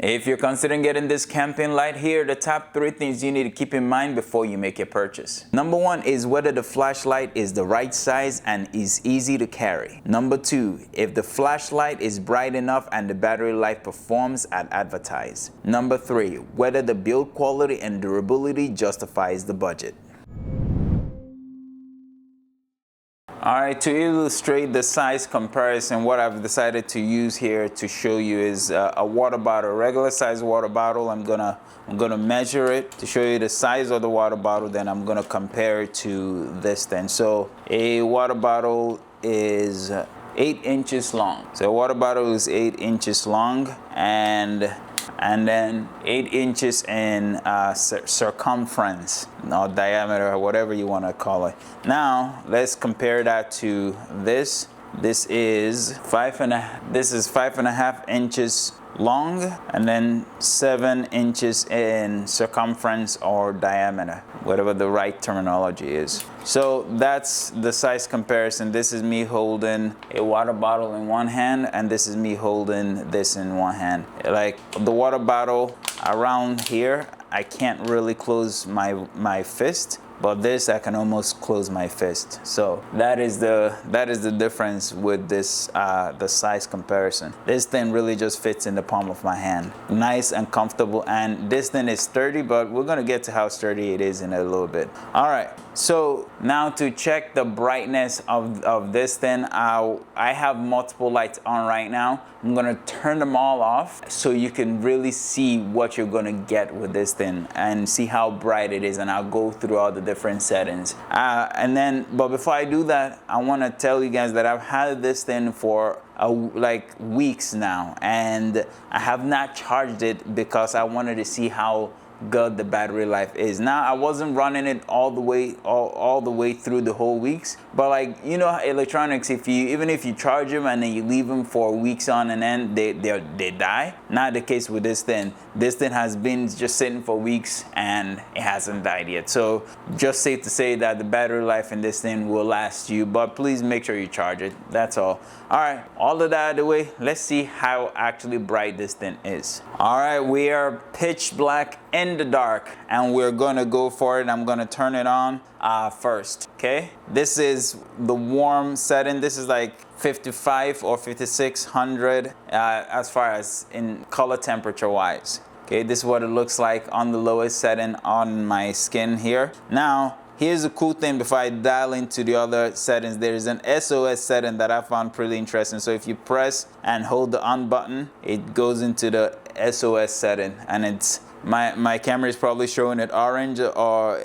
If you're considering getting this camping light, here are the top 3 things you need to keep in mind before you make your purchase. Number 1 is whether the flashlight is the right size and is easy to carry. Number 2, if the flashlight is bright enough and the battery life performs as advertised. Number 3, whether the build quality and durability justifies the budget. Alright, to illustrate the size comparison, what I've decided to use here to show you is a water bottle, regular size water bottle. I'm gonna measure it to show you the size of the water bottle, then I'm gonna compare it to this thing. So a water bottle is 8 inches long. So a water bottle is 8 inches long and then 8 inches in circumference or diameter or whatever you want to call it. Now let's compare that to this. This is 5.5 inches long and then 7 inches in circumference or diameter, whatever the right terminology is. So that's the size comparison. This is me holding a water bottle in one hand and this is me holding this in one hand. Like the water bottle around here, I can't really close my fist, but this I can almost close my fist. So that is the difference with this the size comparison. This thing really just fits in the palm of my hand, nice and comfortable. And this thing is sturdy, but we're gonna get to how sturdy it is in a little bit. All right, so now to check the brightness of this thing, I have multiple lights on right now. I'm gonna turn them all off so you can really see what you're gonna get with this thing and see how bright it is, and I'll go through all the different settings. But before I do that, I wanna tell you guys that I've had this thing for like weeks now, and I have not charged it because I wanted to see how good the battery life is. Now I wasn't running it all the way through the whole weeks, but like, you know, electronics, even if you charge them and then you leave them for weeks on and then they die. Not the case with this thing. This thing has been just sitting for weeks and it hasn't died yet. So just safe to say that the battery life in this thing will last you, but please make sure you charge it. That's all. All right, all of that out of the way, let's see how actually bright this thing is. All right, we are pitch black in the dark and we're gonna go for it. I'm gonna turn it on first. Okay, this is the warm setting. This is like 55 or 5600 as far as in color temperature wise. Okay, this is what it looks like on the lowest setting on my skin here. Now here's a cool thing before I dial into the other settings. There's an SOS setting that I found pretty interesting. So if you press and hold the on button, it goes into the SOS setting, and it's my camera is probably showing it orange or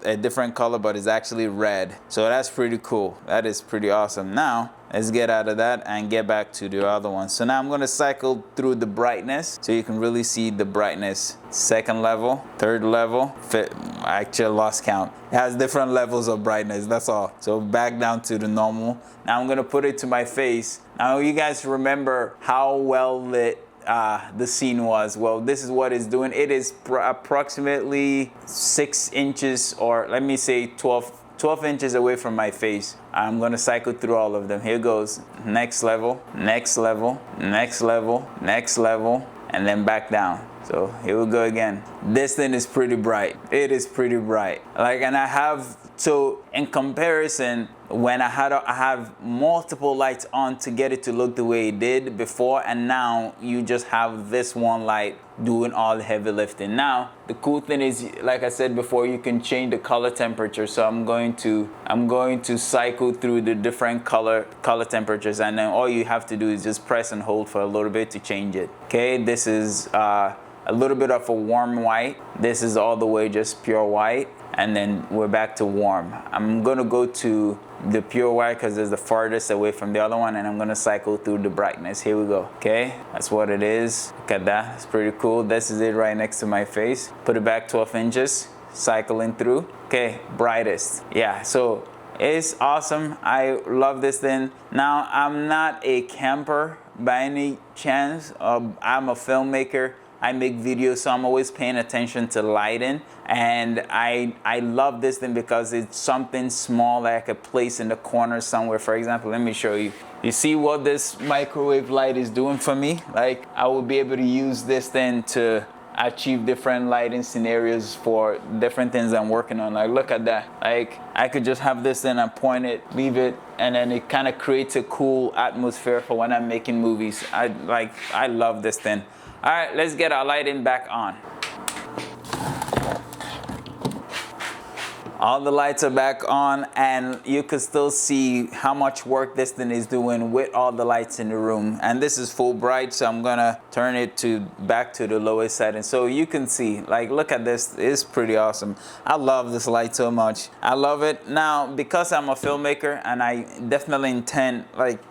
a different color, but it's actually red. So that's pretty cool. That is pretty awesome. Now let's get out of that and get back to the other one. So now I'm going to cycle through the brightness so you can really see the brightness. Second level, third level, I actually lost count. It has different levels of brightness, that's all. So back down to the normal. Now I'm going to put it to my face. Now you guys remember how well lit the scene was. Well, this is what it's doing. It is approximately 6 inches, or let me say 12 inches away from my face. I'm gonna cycle through all of them. Here goes. Next level, next level, next level, next level, and then back down. So here we go again. This thing is pretty bright. It is pretty bright. So in comparison, when I have multiple lights on to get it to look the way it did before, and now you just have this one light doing all the heavy lifting. Now the cool thing is, like I said before, you can change the color temperature. So I'm going to cycle through the different color temperatures, and then all you have to do is just press and hold for a little bit to change it. Okay, this is a little bit of a warm white. This is all the way just pure white, and then we're back to warm. I'm gonna go to the pure white because it's the farthest away from the other one, and I'm gonna cycle through the brightness. Here we go. Okay, that's what it is. Look at that, it's pretty cool. This is it right next to my face. Put it back 12 inches, cycling through. Okay, brightest. Yeah, so it's awesome. I love this thing. Now, I'm not a camper by any chance. I'm a filmmaker. I make videos, so I'm always paying attention to lighting. And I love this thing because it's something small that I could place in the corner somewhere. For example, let me show you. You see what this microwave light is doing for me? Like, I will be able to use this thing to achieve different lighting scenarios for different things I'm working on. Like, look at that. Like, I could just have this thing and point it, leave it, and then it kind of creates a cool atmosphere for when I'm making movies. I love this thing. All right, let's get our lighting back on. All the lights are back on, and you can still see how much work this thing is doing with all the lights in the room. And this is full bright, so I'm gonna turn it back to the lowest setting. So you can see, like, look at this, it's pretty awesome. I love this light so much. I love it. Now, because I'm a filmmaker and I definitely intend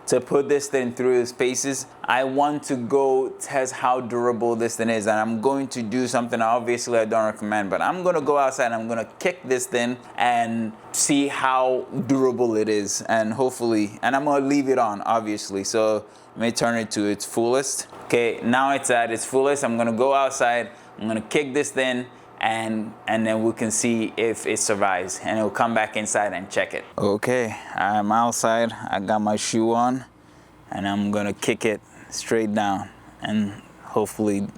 to put this thing through its paces, I want to go test how durable this thing is. And I'm going to do something obviously I don't recommend, but I'm gonna go outside and I'm gonna kick this thing and see how durable it is, and hopefully, and I'm gonna leave it on obviously, so let me turn it to its fullest. Okay, now it's at its fullest. I'm gonna go outside, I'm gonna kick this thing, and then we can see if it survives, and it'll come back inside and check it. Okay, I'm outside, I got my shoe on, and I'm gonna kick it straight down and hopefully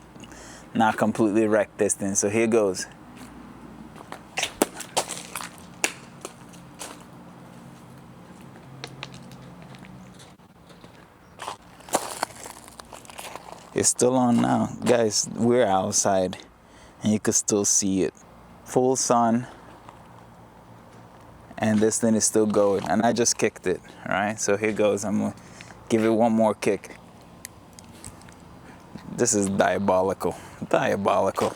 not completely wreck this thing. So here goes. It's still on now. Guys, we're outside and you can still see it. Full sun, and this thing is still going, and I just kicked it. All right, so here goes. I'm gonna give it one more kick. This is diabolical. Diabolical.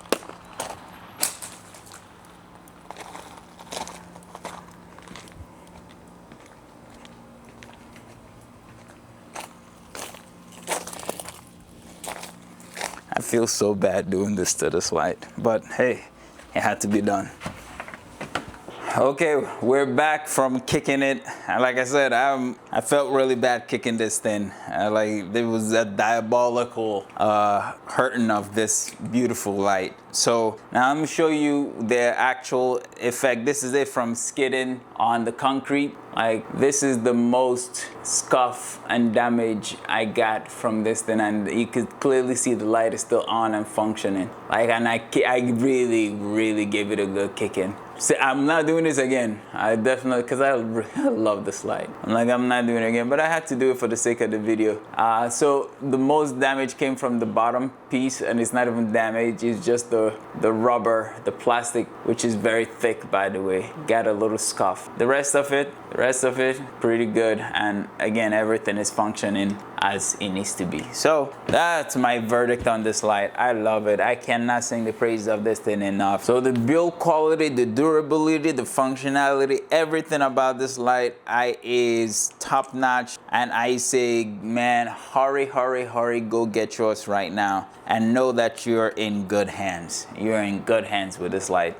I feel so bad doing this to this light, but hey, it had to be done. Okay, we're back from kicking it. Like I said, I felt really bad kicking this thing. There was a diabolical hurting of this beautiful light. So now I'm gonna show you the actual effect. This is it from skidding on the concrete. Like, this is the most scuff and damage I got from this thing, and you could clearly see the light is still on and functioning. Like, and I really gave it a good kicking. So I'm not doing this again. I definitely, because I love this light. I'm not doing it again, but I had to do it for the sake of the video. So the most damage came from the bottom piece, and it's not even damage, it's just the rubber, the plastic, which is very thick, by the way. Got a little scuff. The rest of it, pretty good. And again, everything is functioning as it needs to be. So that's my verdict on this light. I love it. I cannot sing the praises of this thing enough. So the build quality, the durability, the functionality, everything about this light is top notch. And I say, man, hurry, go get yours right now, and know that you're in good hands. You're in good hands with this light.